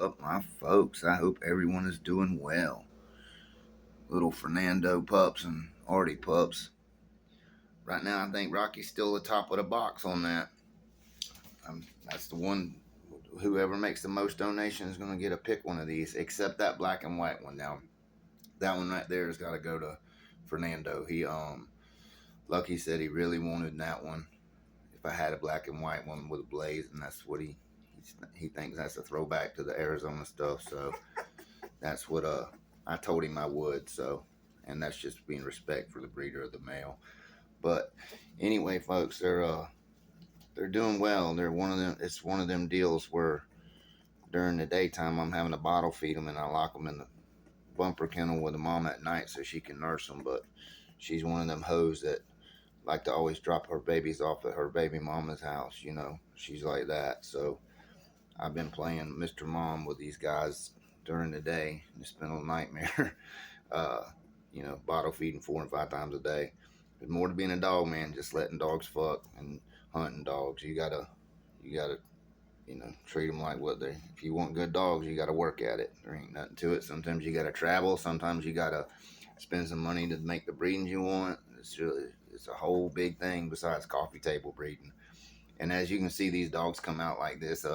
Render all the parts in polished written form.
up, my folks? I hope everyone is doing well. Little Fernando pups and Artie pups. Right now, I think Rocky's still the top of the box on that. That's the one. Whoever makes the most donations is going to get to pick one of these, except that black and white one. Now, that one right there has got to go to Fernando. Lucky said he really wanted that one. If I had a black and white one with a blaze, and that's what he thinks that's a throwback to the Arizona stuff. So that's what I told him I would. So, and that's just being respect for the breeder of the male. But anyway, folks, they're doing well. They're one of them. It's one of them deals where during the daytime I'm having to bottle feed them and I lock them in the bumper kennel with the mom at night so she can nurse them. But she's one of them hoes that like to always drop her babies off at her baby mama's house. You know, she's like that. So I've been playing Mr. Mom with these guys during the day. It's been a nightmare. Bottle feeding 4 and 5 times a day. There's more to being a dog, man. Just letting dogs fuck and hunting dogs. You gotta, treat them like what they. If you want good dogs, you gotta work at it. There ain't nothing to it. Sometimes you gotta travel. Sometimes you gotta spend some money to make the breedings you want. It's a whole big thing besides coffee table breeding. And as you can see, these dogs come out like this.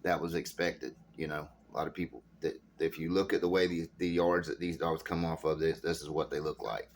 That was expected. A lot of people that if you look at the way the yards that these dogs come off of, this is what they look like.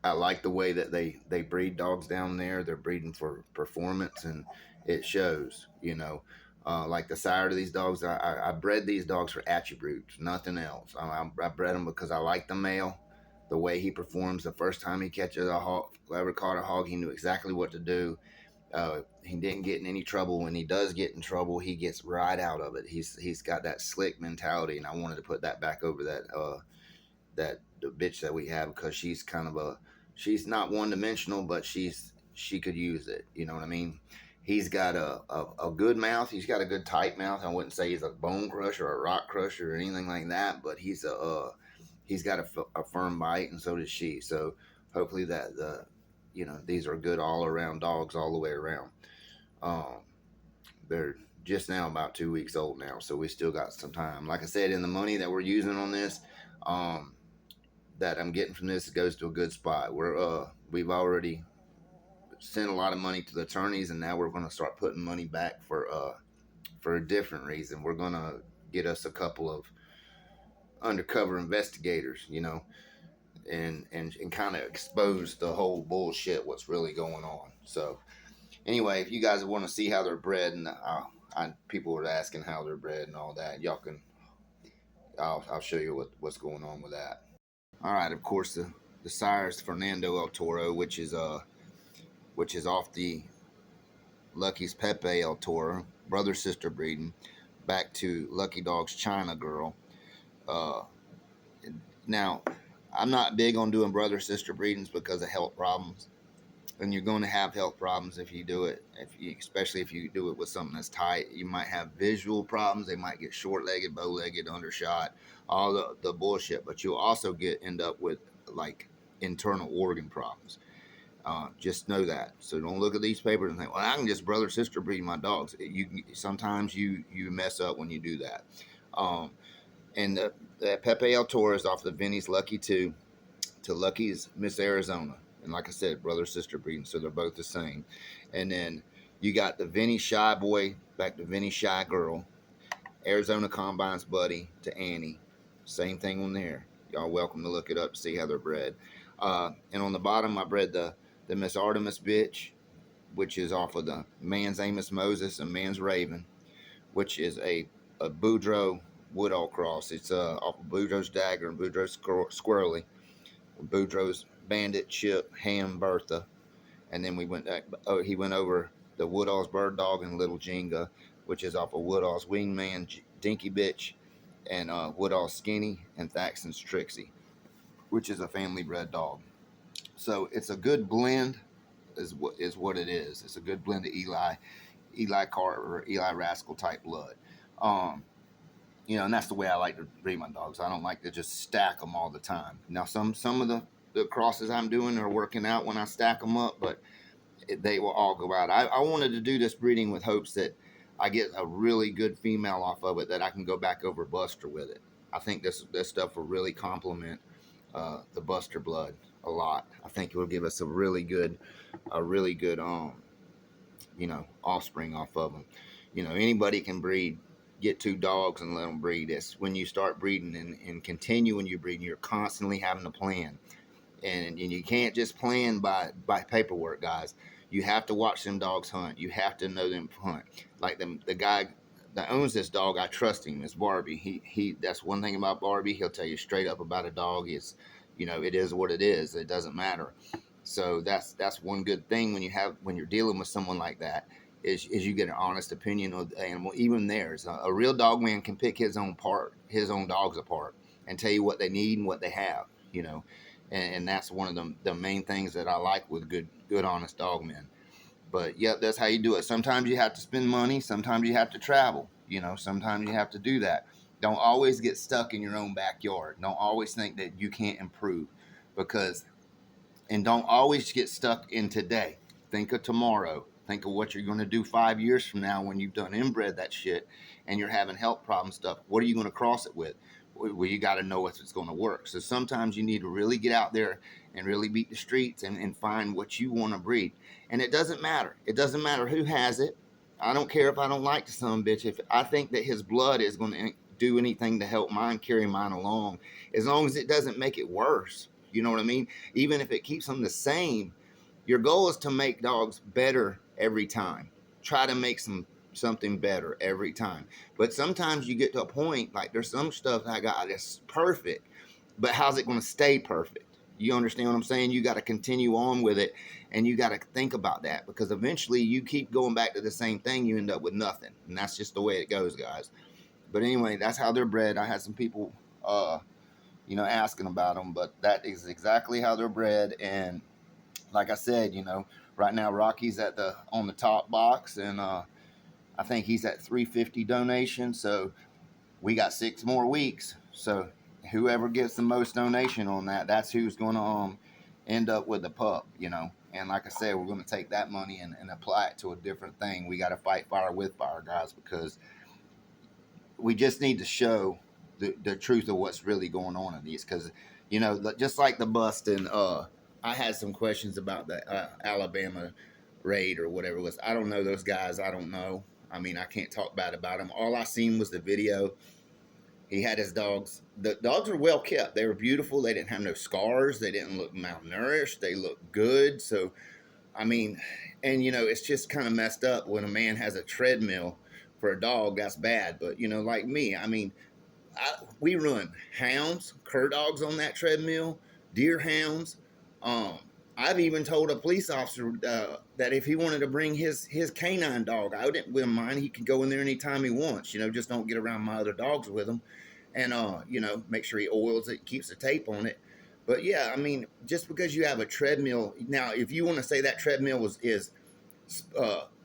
I like the way that they breed dogs down there. They're breeding for performance, and it shows. Like the sire of these dogs, I bred these dogs for attributes, nothing else. I bred them because I like the male, the way he performs. The first time he catches a hog, whoever caught a hog, he knew exactly what to do. He didn't get in any trouble. When he does get in trouble, he gets right out of it. He's got that slick mentality, and I wanted to put that back over that the bitch that we have, because she's not one dimensional, but she could use it. You know what I mean? He's got a good mouth. He's got a good tight mouth. I wouldn't say he's a bone crusher or a rock crusher or anything like that, but he's got a firm bite, and so does she. So hopefully these are good all around dogs all the way around. They're just now about 2 weeks old now, so we still got some time. Like I said, in the money that we're using on this, that I'm getting from this, it goes to a good spot. We've already sent a lot of money to the attorneys, and now we're going to start putting money back for a different reason. We're going to get us a couple of undercover investigators, and kind of expose the whole bullshit, what's really going on. So anyway, if you guys want to see how they're bred, and people were asking how they're bred and all that, I'll show you what's going on with that. All right, of course the sire is Fernando El Toro, which is off the Lucky's Pepe El Toro, brother sister breeding, back to Lucky Dog's China Girl. Now, I'm not big on doing brother sister breedings because of health problems, and you're going to have health problems if you do it. Especially if you do it with something that's tight, you might have visual problems. They might get short-legged, bow-legged, undershot, all the bullshit. But you'll also end up with like internal organ problems. Just know that. So don't look at these papers and think, well, I can just brother sister breed my dogs. Sometimes you mess up when you do that. And the Pepe El Toro is off the Vinny's Lucky 2 to Lucky's Miss Arizona. And like I said, brother sister breeding, so they're both the same. And then you got the Vinny Shy Boy back to Vinny Shy Girl, Arizona Combine's buddy to Annie. Same thing on there. Y'all welcome to look it up to see how they're bred. And on the bottom, I bred the Miss Artemis bitch, which is off of the Man's Amos Moses and Man's Raven, which is a Boudreaux Woodall cross. It's off of Boudreaux's Dagger and Boudreaux's Squirrely, Boudreaux's Bandit, Chip, Ham, Bertha, and then he went over the Woodall's Bird Dog and Little Jenga, which is off of Woodall's Wingman, Dinky Bitch, and Woodall's Skinny, and Thaxton's Trixie, which is a family bred dog. So it's a good blend, is what it is. It's a good blend of Eli Carter or Eli Rascal type blood. And that's the way I like to breed my dogs. I don't like to just stack them all the time. Now, some of the crosses I'm doing are working out when I stack them up, but they will all go out. I wanted to do this breeding with hopes that I get a really good female off of it that I can go back over Buster with it. I think this stuff will really complement the Buster blood a lot. I think it will give us a really good offspring off of them. Anybody can breed, get two dogs and let them breed. It's when you start breeding and continuing your breeding, you're constantly having to plan. And you can't just plan by paperwork, guys. You have to watch them dogs hunt. You have to know them hunt. Like the guy that owns this dog, I trust him. It's Barbie. He that's one thing about Barbie. He'll tell you straight up about a dog. It's it is what it is. It doesn't matter. So that's one good thing when you're dealing with someone like that is you get an honest opinion of the animal, even theirs. A real dog man can pick his own dogs apart, and tell you what they need and what they have. And that's one of the main things that I like with good honest dog men. But yep, that's how you do it. Sometimes you have to spend money. Sometimes you have to travel. Sometimes you have to do that. Don't always get stuck in your own backyard. Don't always think that you can't improve, and don't always get stuck in today. Think of tomorrow. Think of what you're going to do 5 years from now when you've done inbred that shit and you're having health problem stuff. What are you going to cross it with? Well, you got to know if it's going to work. So sometimes you need to really get out there and really beat the streets and find what you want to breed. And it doesn't matter. It doesn't matter who has it. I don't care if I don't like the son of a bitch. If I think that his blood is going to do anything to help mine carry mine along, as long as it doesn't make it worse. You know what I mean? Even if it keeps them the same, your goal is to make dogs better every time. Try to make something better every time. But sometimes you get to a point, like there's some stuff I got that's perfect, but how's it going to stay perfect? You understand what I'm saying? You got to continue on with it, and you got to think about that, because eventually you keep going back to the same thing, you end up with nothing. And that's just the way it goes, guys. But anyway, that's how they're bred. I had some people asking about them, but that is exactly how they're bred. And like I said, right now Rocky's on the top box, and I think he's at 350 donation. So we got 6 more weeks. So whoever gets the most donation on that's who's going to end up with the pup. And like I said, we're going to take that money and apply it to a different thing. We got to fight fire with fire, guys, because we just need to show the truth of what's really going on in these, because just like the bust, and I had some questions about the Alabama raid or whatever it was. I don't know those guys. I don't know. I mean, I can't talk bad about them. All I seen was the video. He had his dogs. The dogs were well kept. They were beautiful. They didn't have no scars. They didn't look malnourished. They looked good. So I mean, and it's just kind of messed up when a man has a treadmill for a dog. That's bad. But like me, I mean, we run hounds, cur dogs on that treadmill, deer hounds. I've even told a police officer that if he wanted to bring his canine dog, I wouldn't mind. He could go in there anytime he wants. Just don't get around my other dogs with him, and make sure he oils it, keeps the tape on it. But yeah, I mean, just because you have a treadmill now, if you want to say that treadmill is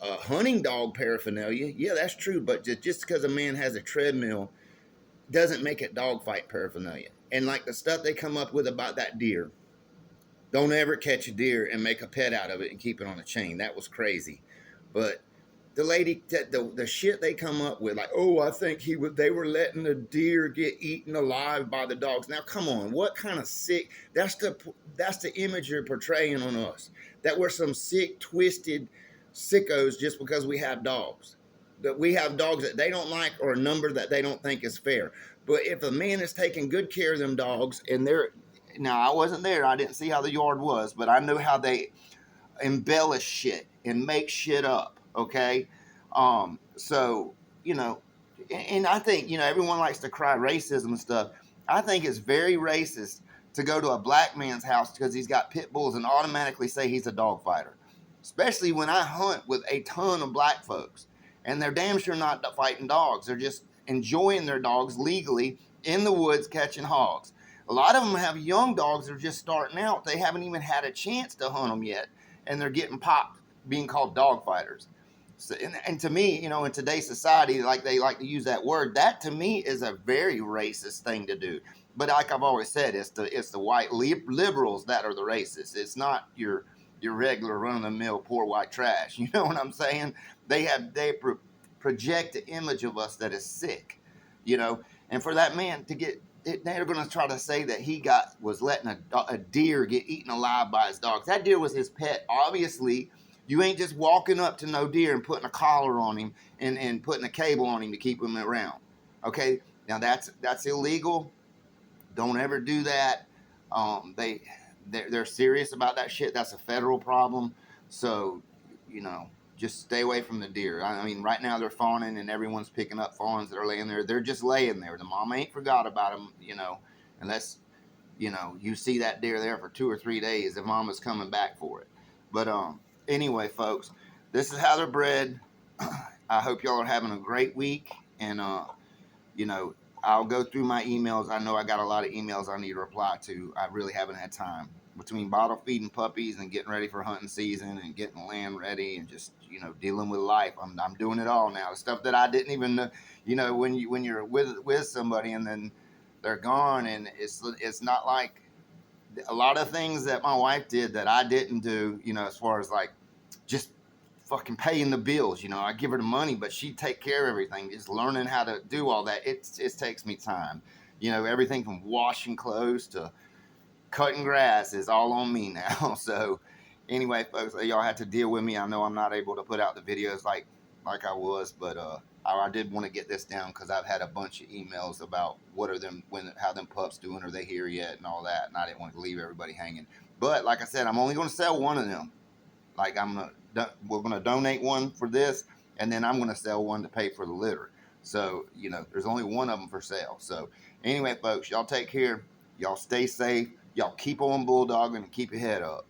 hunting dog paraphernalia, yeah, that's true. But just because a man has a treadmill doesn't make it dogfight paraphernalia. And like the stuff they come up with about that deer, don't ever catch a deer and make a pet out of it and keep it on a chain. That was crazy. But the lady, the shit they come up with, like, oh, I think they were letting the deer get eaten alive by the dogs. Now, come on, what kind of sick? That's the image you're portraying on us. That we're some sick, twisted sickos just because we have dogs. That we have dogs that they don't like, or a number that they don't think is fair. But if a man is taking good care of them dogs, and now I wasn't there, I didn't see how the yard was, but I know how they embellish shit and make shit up. Okay. So, and I think, everyone likes to cry racism and stuff. I think it's very racist to go to a black man's house because he's got pit bulls and automatically say he's a dog fighter, especially when I hunt with a ton of black folks, and they're damn sure not fighting dogs. They're just enjoying their dogs legally in the woods catching hogs. A lot of them have young dogs that are just starting out. They haven't even had a chance to hunt them yet, and they're getting popped being called dog fighters. So, and to me, in today's society, they like to use that word. That to me is a very racist thing to do. But like I've always said, it's the white liberals that are the racists. It's not your regular run-of-the-mill poor white trash. You know what I'm saying? They project an image of us that is sick, you know. And for that man to get, they're going to try to say that he was letting a deer get eaten alive by his dogs. That deer was his pet. Obviously, you ain't just walking up to no deer and putting a collar on him and putting a cable on him to keep him around. Okay, now that's illegal. Don't ever do that. They're serious about that shit. That's a federal problem. So, you know, just stay away from the deer. I mean, right now they're fawning and everyone's picking up fawns that are laying there. They're just laying there. The mama ain't forgot about them, you know, unless, you know, you see that deer there for 2 or 3 days. The mama's coming back for it. But anyway, folks, this is how they're bred. I hope y'all are having a great week. And, you know, I'll go through my emails. I know I got a lot of emails I need to reply to. I really haven't had time between bottle feeding puppies and getting ready for hunting season and getting the land ready and just, you know, dealing with life. I'm doing it all now. The stuff that I didn't even know, you know, when you're with somebody and then they're gone, and it's not like a lot of things that my wife did that I didn't do, you know, as far as like just fucking paying the bills. You know, I give her the money, but she take care of everything. Just learning how to do all that, it takes me time. You know, everything from washing clothes to cutting grass is all on me now. So anyway, folks, y'all have to deal with me. I know I'm not able to put out the videos like I was, but I did want to get this down because I've had a bunch of emails about how them pups doing, are they here yet, and all that, and I didn't want to leave everybody hanging. But like I said, I'm only going to sell one of them. Like we're gonna donate one for this, and then I'm gonna sell one to pay for the litter. So, you know, there's only one of them for sale. So anyway, folks, y'all take care. Y'all stay safe. Y'all keep on bulldogging and keep your head up.